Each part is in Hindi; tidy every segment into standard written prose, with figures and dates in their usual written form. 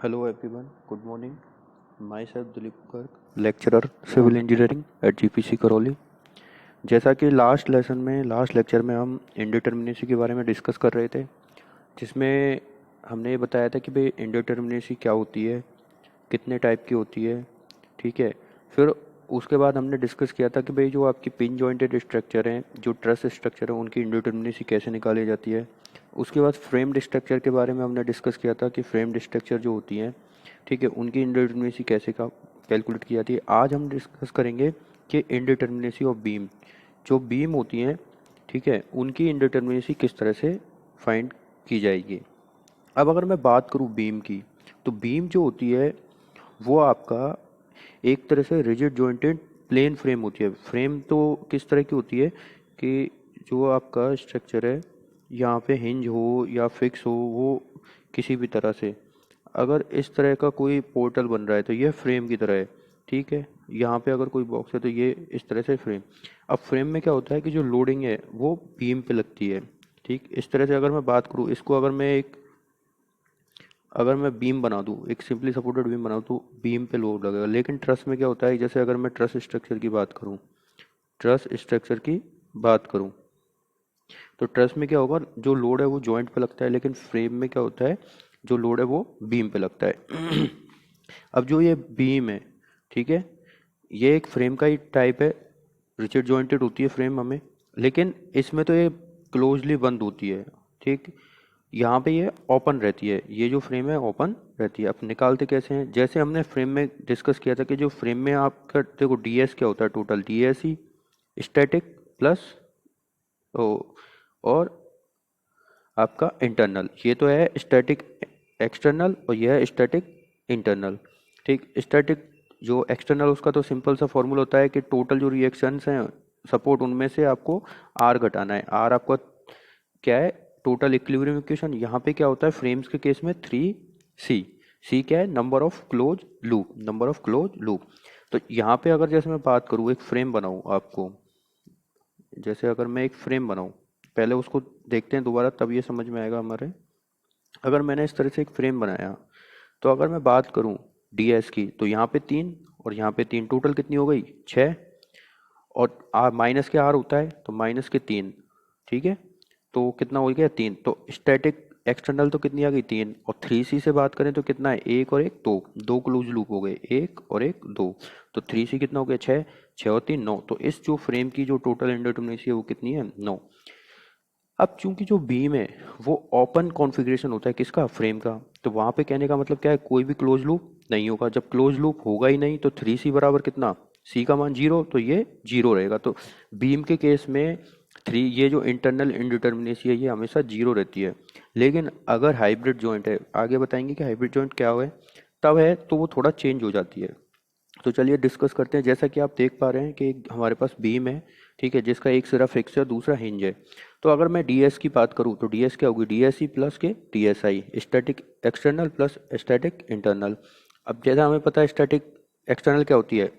Hello everyone, good morning. Myself Dilip Garg, lecturer civil engineering at GPC Karauli. जैसा कि लास्ट लेक्चर में हम इंडिटर्मिनेसी के बारे में डिस्कस कर रहे थे, जिसमें हमने ये बताया था कि भाई इंडिटर्मिनेसी क्या होती है, कितने टाइप की होती है, ठीक है। फिर उसके बाद हमने डिस्कस किया था कि भाई जो आपकी पिन जॉइंटेड स्ट्रक्चर हैं, जो ट्रस स्ट्रक्चर है, उनकी इंडिटर्मिनेसी कैसे निकाली जाती है। उसके बाद फ्रेम्ड स्ट्रक्चर के बारे में हमने डिस्कस किया था कि फ्रेम्ड स्ट्रक्चर जो होती हैं, ठीक है, उनकी इंडिटर्मिनेसी कैसे का कैलकुलेट की जाती है। आज हम डिस्कस करेंगे कि इंडिटर्मिनेसी ऑफ बीम, जो बीम होती हैं, ठीक है, उनकी इंडिटर्मिनेसी किस तरह से फाइंड की जाएगी। अब अगर मैं बात करूँ बीम की, तो बीम जो होती है वो आपका एक तरह से रिजिड जॉइंटेड प्लेन फ्रेम होती है। फ्रेम तो किस तरह की होती है कि जो आपका स्ट्रक्चर है, यहाँ पे हिंज हो या फिक्स हो, वो किसी भी तरह से अगर इस तरह का कोई पोर्टल बन रहा है तो ये फ्रेम की तरह है, ठीक है। यहाँ पे अगर कोई बॉक्स है तो ये इस तरह से फ्रेम। अब फ्रेम में क्या होता है कि जो लोडिंग है वो बीम पे लगती है, ठीक। इस तरह से अगर मैं बात करूँ इसको, अगर मैं बीम बना दूँ, एक सिंपली सपोर्टेड बीम बना दूँ, तो बीम पे लोड लगेगा। लेकिन ट्रस में क्या होता है, जैसे अगर मैं ट्रस स्ट्रक्चर की बात करूँ तो ट्रस में क्या होगा, जो लोड है वो जॉइंट पे लगता है, लेकिन फ्रेम में क्या होता है, जो लोड है वो बीम पे लगता है। अब जो ये बीम है, ठीक है, ये एक फ्रेम का ही टाइप है। रिजिड जॉइंटेड होती है फ्रेम हमें, लेकिन इसमें तो ये क्लोजली बंद होती है, ठीक। यहाँ पे ये ओपन रहती है, ये जो फ्रेम है ओपन रहती है। अब निकालते कैसे हैं, जैसे हमने फ्रेम में डिस्कस किया था कि जो फ्रेम में आपका देखो डीएस क्या होता है, टोटल डीएस ही स्टैटिक प्लस ओ और आपका इंटरनल। ये तो है स्टैटिक एक्सटर्नल और यह है स्टैटिक इंटरनल, ठीक। स्टैटिक जो एक्सटर्नल, उसका तो सिंपल सा फॉर्मूला होता है कि टोटल जो रिएक्शंस हैं सपोर्ट, उनमें से आपको आर घटाना है। आर आपका क्या है, टोटल इक्विलिब्रियम इक्वेशन। यहाँ पे क्या होता है फ्रेम्स के केस में 3C। सी क्या है, नंबर ऑफ क्लोज लूप। तो यहाँ पे अगर जैसे मैं बात करूँ, एक फ्रेम बनाऊँ आपको, जैसे अगर मैं एक फ्रेम बनाऊँ, पहले उसको देखते हैं दोबारा, तब ये समझ में आएगा हमारे। अगर मैंने इस तरह से एक फ्रेम बनाया, तो अगर मैं बात करूं डीएस की, तो यहाँ पे 3 और यहाँ पे 3, टोटल कितनी हो गई 6। और आर माइनस के आर होता है तो माइनस के 3, ठीक है। तो कितना हो गया 3। तो स्टैटिक एक्सटर्नल तो कितनी आ गई 3, और 3C से बात करें तो कितना है, एक और एक दो, दो क्लोज लूप हो गए, एक और एक दो। तो 3C कितना हो गया 6, 6 और 3 9। तो इस जो फ्रेम की जो टोटल इंडिटर्मिनेसी है वो कितनी है 9। अब चूंकि जो बीम है वो ओपन कॉन्फ़िगरेशन होता है किसका, फ्रेम का, तो वहां पे कहने का मतलब क्या है, कोई भी क्लोज लूप नहीं होगा। जब क्लोज लूप होगा ही नहीं तो 3C बराबर कितना, सी का मान 0, तो ये 0 रहेगा। तो बीम के केस में ये जो इंटरनल इंडिटर्मिनेसी है ये हमेशा 0 रहती है। लेकिन अगर हाइब्रिड जॉइंट है, आगे बताएंगे कि हाइब्रिड जॉइंट क्या है, तब है तो वो थोड़ा चेंज हो जाती है। तो चलिए डिस्कस करते हैं। जैसा कि आप देख पा रहे हैं कि हमारे पास बीम है, ठीक है, जिसका एक सिरा फिक्स है, दूसरा हिंज है। तो अगर मैं डीएस की बात करूं तो डीएस क्या होगी, डीएसई प्लस के DSi, static external plus static internal. अब जैसा हमें पता है स्टैटिक एक्सटर्नल क्या होती है,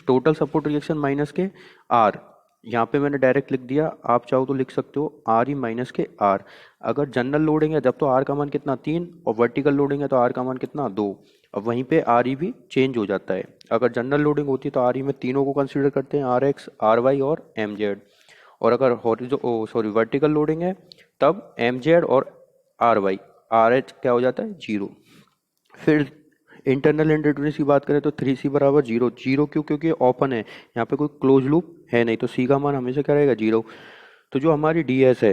टोटल सपोर्ट रिएक्शन माइनस के आर। यहाँ पे मैंने डायरेक्ट लिख दिया, आप चाहो तो लिख सकते हो आर ई माइनस के आर। अगर जनरल लोडिंग है जब तो आर का मान कितना 3, और वर्टिकल लोडिंग है तो आर का मान कितना 2। अब वहीं पे आर ई भी चेंज हो जाता है। अगर जनरल लोडिंग होती है तो आर ई में तीनों को कंसीडर करते हैं, आर एक्स, आर वाई और एम जेड। और अगर वर्टिकल लोडिंग है तब एम जेड और आर वाई, आर एच क्या हो जाता है 0। फिर इंटरनल इंडिटर्मिनेसी की बात करें तो 3C बराबर 0। 0 क्यों, क्योंकि ओपन है, यहाँ पे कोई क्लोज लूप है नहीं, तो सी का मान हमेशा क्या रहेगा 0। तो जो हमारी डीएस है,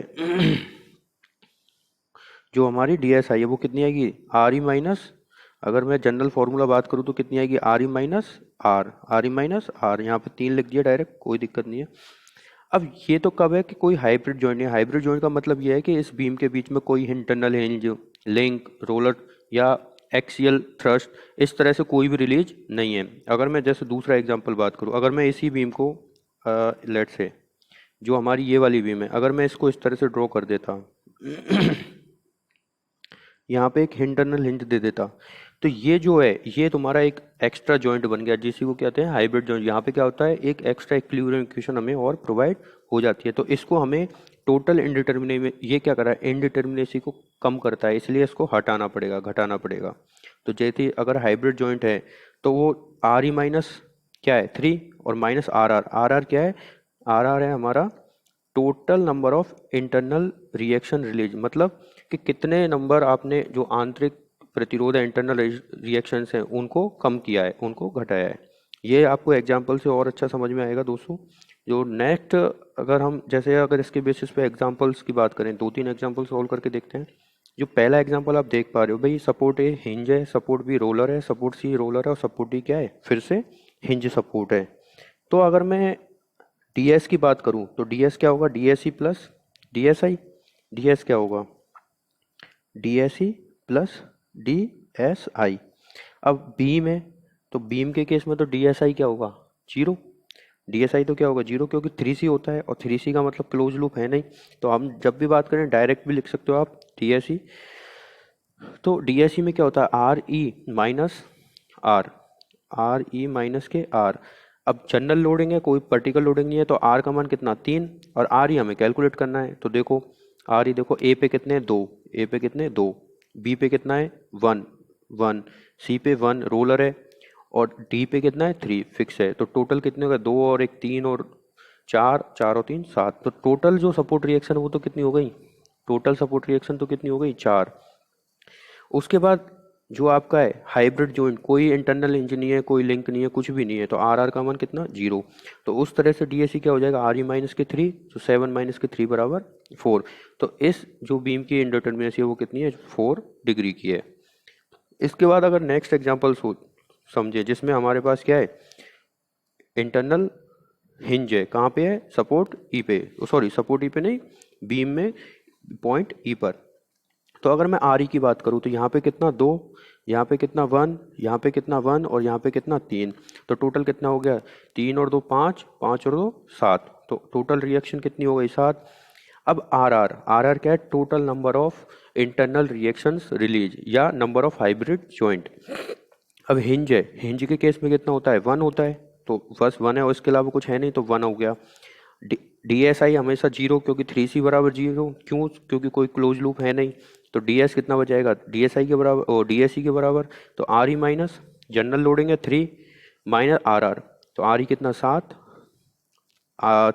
जो हमारी डीएस आई है वो कितनी आएगी, आर ई माइनस, अगर मैं जनरल फार्मूला बात करूँ तो कितनी आएगी, R E minus R, R E minus R. यहाँ पे 3 लिख दिया डायरेक्ट, कोई दिक्कत नहीं है। अब ये तो कब है कि कोई हाइब्रिड जॉइंट है। हाइब्रिड जॉइंट का मतलब ये है कि इस बीम के बीच में कोई इंटरनल हिंज, लिंक, रोलर या एक्सियल थ्रस्ट, इस तरह से कोई भी रिलीज नहीं है। अगर मैं जैसे दूसरा एग्जांपल बात करूं, अगर मैं इसी बीम को लेट से, जो हमारी ये वाली बीम है, अगर मैं इसको इस तरह से ड्रॉ कर देता, यहाँ पे एक इंटरनल हिंज दे देता, तो ये जो है ये तुम्हारा एक एक्स्ट्रा जॉइंट बन गया, जिसी को कहते हैं हाइब्रिड जॉइंट। यहाँ पे क्या होता है, एक एक्स्ट्रा इक्विलिब्रियम इक्वेशन हमें और प्रोवाइड हो जाती है। तो इसको हमें टोटल इनडिटर्मिने ये क्या कर रहा है, इनडिटर्मिनेसी को कम करता है, इसलिए इसको हटाना पड़ेगा, घटाना पड़ेगा। तो जैसे अगर हाइब्रिड जॉइंट है तो वो आर ई माइनस क्या है 3 और minus R R, R R क्या है, आर आर है हमारा total number of internal reaction release, मतलब कि कितने नंबर आपने जो आंतरिक प्रतिरोध है इंटरनल रिएक्शंस हैं उनको कम किया है, उनको घटाया है। ये आपको एग्जांपल से और अच्छा समझ में आएगा दोस्तों। जो नेक्स्ट अगर हम जैसे अगर इसके बेसिस पे एग्जांपल्स की बात करें, 2-3 एग्जांपल सॉल्व करके देखते हैं। जो पहला एग्जांपल आप देख पा रहे हो भाई, सपोर्ट ए हिंज है, सपोर्ट बी रोलर है, सपोर्ट सी रोलर है और सपोर्ट डी क्या है, फिर से हिंज सपोर्ट है। तो अगर मैं ds की बात करूं तो ds क्या होगा, dsc प्लस dsi, ds क्या होगा, dsc प्लस dsi। अब बीम है तो बीम के केस में तो dsi क्या होगा, जीरो, dsi तो क्या होगा जीरो, क्योंकि 3c होता है और 3c का मतलब क्लोज लूप है नहीं। तो हम जब भी बात करें डायरेक्ट भी लिख सकते हो आप dsc। तो dsi में क्या होता है, R E minus R, R E minus के आर। अब जनरल लोडिंग है, कोई पर्टिकुलर लोडिंग नहीं है, तो आर का मान कितना 3 और आर ई हमें कैलकुलेट करना है। तो देखो आर ई देखो, ए पे कितने 2, ए पे कितने 2, बी पे कितना है 1 1, सी पे 1 रोलर है और डी पे कितना है 3 फिक्स है। तो टोटल कितने होगा, 2 और 1 3 और 4, 4 और 3 7। तो टोटल जो सपोर्ट रिएक्शन वो तो कितनी हो गई, टोटल सपोर्ट रिएक्शन तो कितनी हो गई 4। उसके बाद जो आपका है हाइब्रिड जॉइंट, कोई इंटरनल इंजन नहीं है, कोई लिंक नहीं है, कुछ भी नहीं है, तो आर आर का मान कितना 0। तो उस तरह से डीएससी क्या हो जाएगा, आर ई माइनस के 3, तो 7 माइनस के 3 बराबर 4। तो इस जो बीम की इंडिटर्मिनेसी है वो कितनी है, 4 डिग्री की है। इसके बाद अगर नेक्स्ट एग्जाम्पल समझे जिसमें हमारे पास क्या है, इंटरनल हिंज है, कहाँ पे है, सपोर्ट ई पे, सॉरी सपोर्ट ई पे नहीं, बीम में पॉइंट ई पर। तो अगर मैं आर ई की बात करूँ तो यहाँ पे कितना 2, यहाँ पे कितना 1, यहाँ पे कितना 1 और यहाँ पे कितना 3। तो टोटल कितना हो गया, 3 और 2 5, 5 और 2 7। तो टोटल रिएक्शन कितनी हो गई 7। अब आर आर, आर आर क्या है, total number of internal reactions release या नंबर ऑफ हाइब्रिड जॉइंट। अब हिंज है, हिंज के केस में कितना होता है 1 होता है, तो बस 1 है और इसके अलावा कुछ है नहीं, तो 1 हो गया। डी एस आई हमेशा 0, क्योंकि 3c बराबर 0, क्यों, क्योंकि कोई क्लोज लूप है नहीं। तो डी एस कितना बचाएगा, डी एस आई के बराबर और डी एस सी के बराबर। तो are E minus general loading है 3 माइनस आर आर, तो आर ई कितना 7,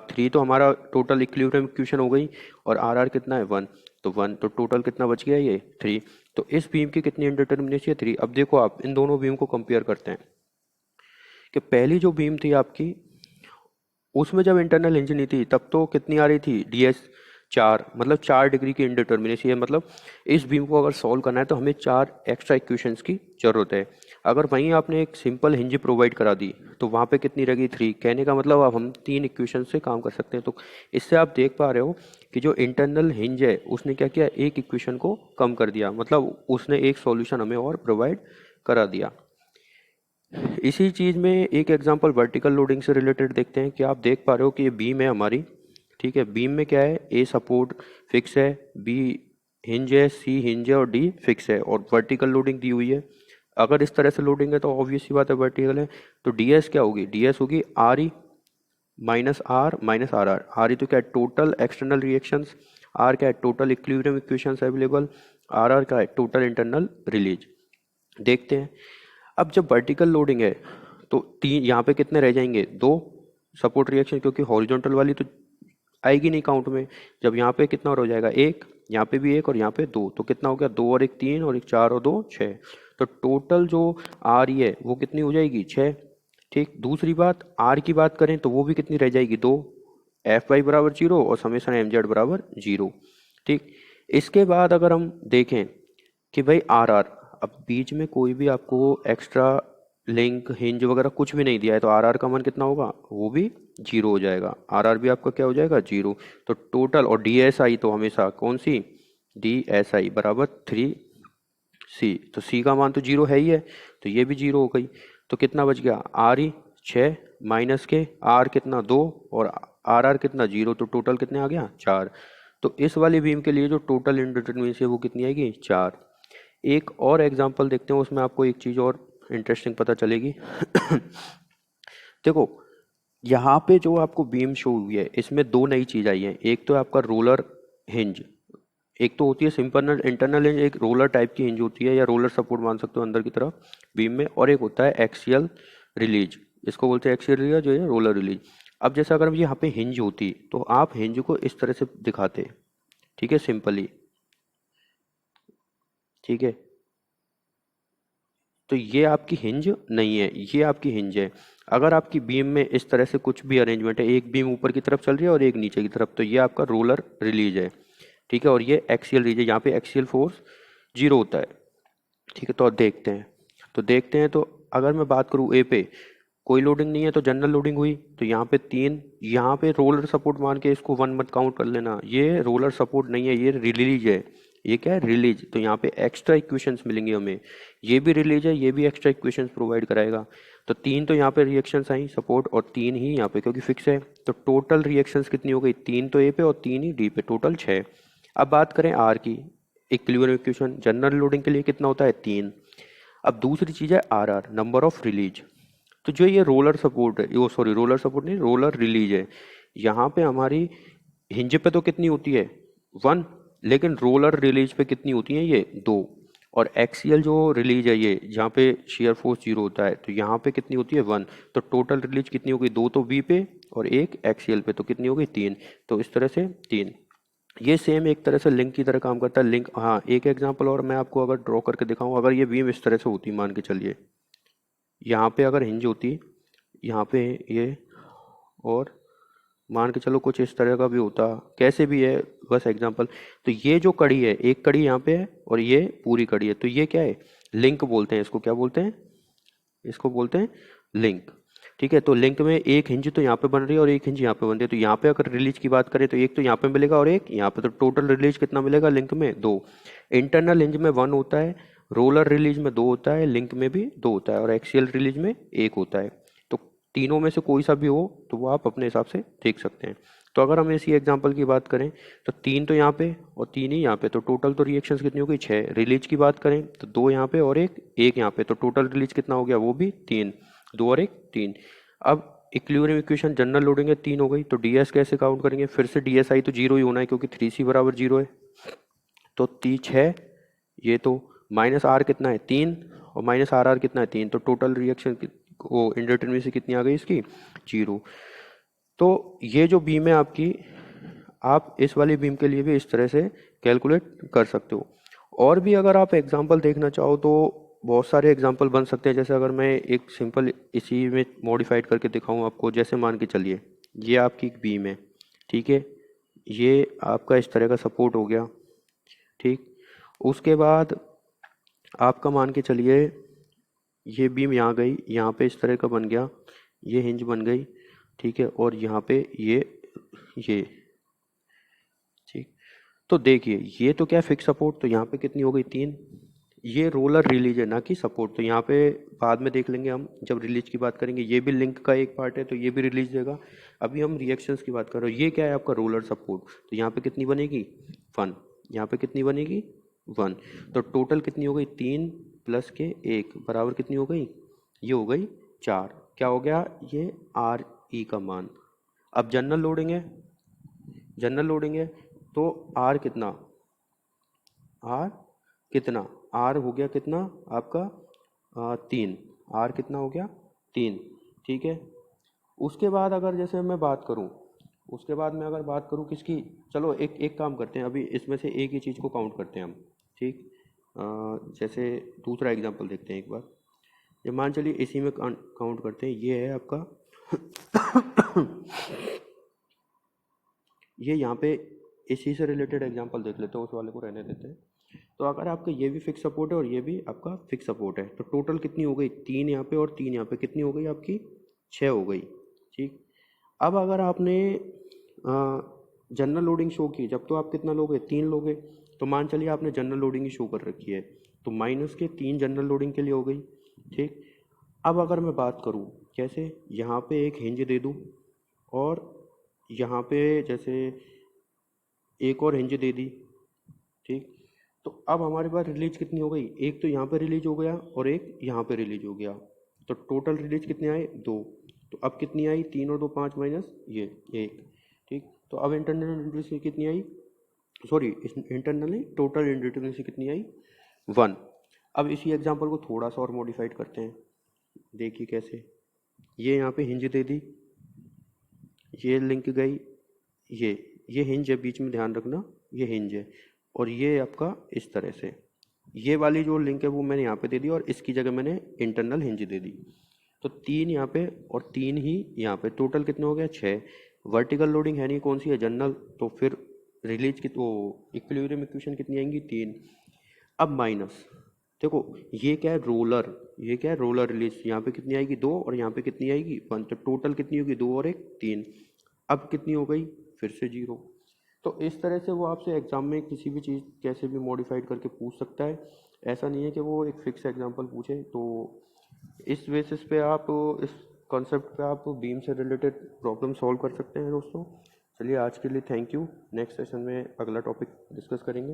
3 तो हमारा टोटल इक्विलिब्रियम इक्वेशन हो गई और आर आर कितना है 1, तो 1, तो टोटल कितना बच गया ये 3। तो इस बीम की कितनी इंडिटर्मिनेसी है 3। अब देखो आप इन दोनों बीम को कंपेयर करते हैं कि पहली जो बीम थी आपकी उसमें जब इंटरनल इंजन नहीं थी तब तो कितनी आ रही थी ds 4, मतलब 4 डिग्री की इंडिटर्मिनेसी है। मतलब इस बीम को अगर सॉल्व करना है तो हमें 4 एक्स्ट्रा इक्वेशंस की जरूरत है। अगर वहीं आपने एक सिंपल हिंज प्रोवाइड करा दी तो वहाँ पे कितनी रहेगी 3। कहने का मतलब अब हम 3 इक्वेशन से काम कर सकते हैं। तो इससे आप देख पा रहे हो कि जो इंटरनल हिंज है उसने क्या किया, एक इक्वेशन को कम कर दिया, मतलब उसने एक सॉल्यूशन हमें और प्रोवाइड करा दिया। इसी चीज़ में एक एग्जांपल वर्टिकल लोडिंग से रिलेटेड देखते हैं कि आप देख पा रहे हो कि ये बीम है हमारी, ठीक है। बीम में क्या है, ए सपोर्ट फिक्स है, बी हिंज है, सी हिंज है और डी फिक्स है और वर्टिकल लोडिंग दी हुई है। अगर इस तरह से लोडिंग है तो ऑब्वियस सी बात है वर्टिकल है। तो डी एस क्या होगी, डी एस होगी R E minus R minus R R. R E तो क्या है टोटल एक्सटर्नल रिएक्शंस, आर क्या है total equilibrium equations available, R R का है टोटल इंटरनल रिलीज। देखते हैं अब जब वर्टिकल लोडिंग है तो 3 यहाँ पे कितने रह जाएंगे 2 सपोर्ट रिएक्शन, क्योंकि हॉरिजॉन्टल वाली तो आएगी नहीं काउंट में। जब यहाँ पे कितना और हो जाएगा 1, यहाँ पे भी 1 और यहाँ पे 2, तो कितना हो गया 2 और 1 3 और 1 4 और 2 6। तो टोटल जो आर ई है वो कितनी हो जाएगी 6। ठीक, दूसरी बात आर की बात करें तो वो भी कितनी रह जाएगी 2, एफ वाई बराबर 0 और समेशन एम जेड बराबर 0। ठीक, इसके बाद अगर हम देखें कि भाई आर आर, अब बीच में कोई भी आपको एक्स्ट्रा लिंक हिंज वगैरह कुछ भी नहीं दिया है तो आर आर का मान कितना होगा, वो भी 0 हो जाएगा। आर आर भी आपका क्या हो जाएगा 0। तो टोटल और डी एस आई तो हमेशा कौन सी, डी एस आई बराबर 3c, तो c का मान तो 0 है ही है, तो ये भी 0 हो गई। तो कितना बच गया, आर ई 6 माइनस के आर कितना 2 और आर आर कितना 0, तो टोटल कितने आ गया 4। तो इस वाली बीम के लिए जो टोटल इंडिटर्मिनेसी है वो कितनी आएगी 4। एक और एग्जांपल देखते हैं, उसमें आपको एक चीज़ और इंटरेस्टिंग पता चलेगी। देखो यहाँ पे जो आपको बीम शो हुई है इसमें 2 नई चीज़ आई है। एक तो आपका रोलर हिंज, एक तो होती है सिंपल इंटरनल हिंज, एक रोलर टाइप की हिंज होती है या रोलर सपोर्ट मान सकते हो अंदर की तरफ बीम में, और एक होता है एक्सियल रिलीज, इसको बोलते हैं एक्सियल रिलीज जो है रोलर रिलीज। अब जैसे अगर ये यहाँ पे हिंज होती तो आप हिंज को इस तरह से दिखाते, ठीक है, सिंपली, ठीक है, तो ये आपकी हिंज नहीं है, ये आपकी हिंज है। अगर आपकी बीम में इस तरह से कुछ भी अरेंजमेंट है, एक बीम ऊपर की तरफ चल रही है और एक नीचे की तरफ, तो ये आपका रोलर रिलीज है, ठीक है, और ये एक्सियल रिलीज है, यहाँ पे एक्सियल फोर्स 0 होता है, ठीक है। तो अब देखते हैं तो अगर मैं बात करूँ ए पे कोई लोडिंग नहीं है तो जनरल लोडिंग हुई, तो यहाँ पे 3, यहाँ पे रोलर सपोर्ट मान के इसको 1 मत काउंट कर लेना, ये रोलर सपोर्ट नहीं है, ये रिलीज है। ये क्या है, रिलीज, तो यहाँ पे एक्स्ट्रा इक्वेशंस मिलेंगे हमें, ये भी रिलीज है, ये भी एक्स्ट्रा इक्वेशंस प्रोवाइड कराएगा। तो 3 तो यहाँ पे रिएक्शंस आई सपोर्ट, और 3 ही यहाँ पे क्योंकि फिक्स है, तो टोटल रिएक्शंस कितनी हो गई, 3 तो ए पे और 3 ही डी पे, टोटल 6। अब बात करें आर की, इक्विलिब्रियम इक्वेशन जनरल लोडिंग के लिए कितना होता है, 3। अब दूसरी चीज है R R, number of release. तो जो ये रोलर सपोर्ट है, वो सॉरी रोलर सपोर्ट नहीं, रोलर रिलीज है, यहाँ पे हमारी हिंज पे तो कितनी होती है, 1, लेकिन रोलर रिलीज पे कितनी होती है, ये 2। और एक्सियल जो रिलीज है ये जहाँ पे शेयर फोर्स 0 होता है, तो यहाँ पे कितनी होती है, 1। तो टोटल रिलीज कितनी होगी, 2 तो बी पे और एक एक्सियल पे, तो कितनी होगी, 3। तो इस तरह से 3, ये सेम एक तरह से लिंक की तरह काम करता है। लिंक, हाँ, एक एग्जांपल और मैं आपको अगर ड्रॉ करके दिखाऊं, अगर ये बीम इस तरह से होती मान के चलिए, यहाँ पे अगर हिंज होती, यहाँ पे ये, और मान के चलो कुछ इस तरह का भी होता, कैसे भी है, बस एग्जांपल। तो ये जो कड़ी है, एक कड़ी यहाँ पे है और ये पूरी कड़ी है, तो ये क्या है, लिंक बोलते हैं इसको, क्या बोलते हैं, इसको बोलते हैं लिंक, ठीक है। तो लिंक में एक हिंज तो यहाँ पे बन रही है और एक हिंज यहाँ पे बन रही है, तो यहाँ पे अगर रिलीज की बात करें तो एक तो यहाँ पे मिलेगा और एक यहाँ पे, तो टोटल रिलीज कितना मिलेगा लिंक में, 2। इंटरनल हिंज में 1 होता है, रोलर रिलीज में 2 होता है, लिंक में भी 2 होता है, और एक्सियल रिलीज में 1 होता है। तो तीनों में से कोई सा भी हो तो वो आप अपने हिसाब से देख सकते हैं। तो अगर हम इसी एग्जांपल की बात करें तो 3 तो यहाँ पे और 3 ही यहाँ पे, तो टोटल तो रिएक्शंस कितनी हो गई, 6। रिलीज की बात करें तो 2 यहाँ पे और एक यहाँ पे, तो टोटल रिलीज कितना हो गया, वो भी 3, 2 और 1, 3। अब इक्विलिब्रियम इक्वेशन जनरल लोडिंग है 3 हो गई, तो डीएस कैसे काउंट करेंगे, फिर से डीएस आई तो 0 ही होना है क्योंकि 3C बराबर 0 है, तो 6, ये तो माइनस आर कितना है, 3, और माइनस आर आर कितना है, 3, तो टोटल रिएक्शन वो इंडिटरमिनेसी कितनी आ गई इसकी, 0। तो ये जो बीम है आपकी, आप इस वाली बीम के लिए भी इस तरह से कैलकुलेट कर सकते हो। और भी अगर आप एग्जांपल देखना चाहो तो बहुत सारे एग्जांपल बन सकते हैं। जैसे अगर मैं एक सिंपल इसी में मॉडिफाइड करके दिखाऊं आपको, जैसे मान के चलिए ये आपकी एक बीम है, ठीक है, ये आपका इस तरह का सपोर्ट हो गया, ठीक। उसके बाद आपका मान के चलिए ये बीम यहाँ गई, यहाँ पे इस तरह का बन गया, ये हिंज बन गई, ठीक है, और यहाँ पे ये, ठीक। तो देखिए ये तो क्या फिक्स सपोर्ट, तो यहाँ पे कितनी हो गई, 3। ये रोलर रिलीज है ना कि सपोर्ट, तो यहाँ पे बाद में देख लेंगे हम जब रिलीज की बात करेंगे, ये भी लिंक का एक पार्ट है तो ये भी रिलीज देगा। अभी हम रिएक्शंस की बात कर रहे हो, ये क्या है आपका रोलर सपोर्ट, तो यहाँ पे कितनी बनेगी, 1, यहाँ पे कितनी बनेगी, 1। तो टोटल कितनी हो गई, 3 प्लस के 1 बराबर कितनी हो गई, ये हो गई 4। क्या हो गया, ये आर ई का मान। अब जनरल लोडिंग है, जनरल लोडिंग है, तो आर कितना, आर कितना, आर हो गया कितना आपका, 3, आर कितना हो गया, 3, ठीक है। उसके बाद अगर जैसे मैं बात करूं, उसके बाद मैं अगर बात करूं किसकी, चलो एक एक काम करते हैं, अभी इसमें से एक ही चीज़ को काउंट करते हैं हम, ठीक। जैसे दूसरा एग्जांपल देखते हैं एक बार, ये मान चलिए इसी में काउंट करते हैं, ये है आपका ये यहाँ पे इसी से रिलेटेड एग्जांपल देख लेते हैं, उस वाले को रहने देते हैं। तो अगर आपका ये भी फिक्स सपोर्ट है और ये भी आपका फिक्स सपोर्ट है, तो टोटल कितनी हो गई, 3 यहाँ पे और 3 यहाँ पे, कितनी हो गई आपकी, 6 हो गई, ठीक। अब अगर आपने जनरल लोडिंग शो की, जब तो आप कितना लोगे, 3 लोगे, तो मान चलिए आपने जनरल लोडिंग ही शो कर रखी है, तो माइनस के 3 जनरल लोडिंग के लिए हो गई, ठीक। अब अगर मैं बात करूँ कैसे, यहाँ पे एक हिंज दे दूँ और यहाँ पे जैसे एक और हिंज दे दी, ठीक। तो अब हमारे पास रिलीज कितनी हो गई, एक तो यहाँ पे रिलीज हो गया और एक यहाँ पे रिलीज हो गया, तो टोटल रिलीज कितने आए, 2। तो अब कितनी आई, 3 और 2 5 माइनस ये 1, ठीक। तो अब इंटरनल रिलीज कितनी आई, सॉरी, इंटरनली टोटल इंडिटरमिनेसी कितनी आई, 1। अब इसी एग्जांपल को थोड़ा सा और मॉडिफाइड करते हैं, देखिए कैसे। ये यहाँ पे हिंज दे दी, ये लिंक गई, ये हिंज है बीच में, ध्यान रखना ये हिंज है, और ये आपका इस तरह से, ये वाली जो लिंक है वो मैंने यहाँ पे दे दी और इसकी जगह मैंने इंटरनल हिंज दे दी। तो 3 यहाँ पे और 3 ही यहाँ पे, टोटल कितने हो गया, 6। वर्टिकल लोडिंग है नहीं, कौन सी है, जनरल, तो फिर रिलीज की वो इक्विलिब्रियम इक्वेशन कितनी आएंगी, 3। अब माइनस, देखो ये क्या है, रोलर, ये क्या है, रोलर रिलीज, यहाँ पे कितनी आएगी, 2, और यहाँ पे कितनी आएगी, 1, तो टोटल कितनी होगी, 2 और 1, 3। अब कितनी हो गई, फिर से 0। तो इस तरह से वो आपसे एग्जाम में किसी भी चीज़ कैसे भी मॉडिफाइड करके पूछ सकता है, ऐसा नहीं है कि वो एक फिक्स एग्जांपल पूछे। तो इस बेसिस पे आप, इस कॉन्सेप्ट पे आप बीम से रिलेटेड प्रॉब्लम सॉल्व कर सकते हैं दोस्तों। चलिए आज के लिए थैंक यू, नेक्स्ट सेशन में अगला टॉपिक डिस्कस करेंगे।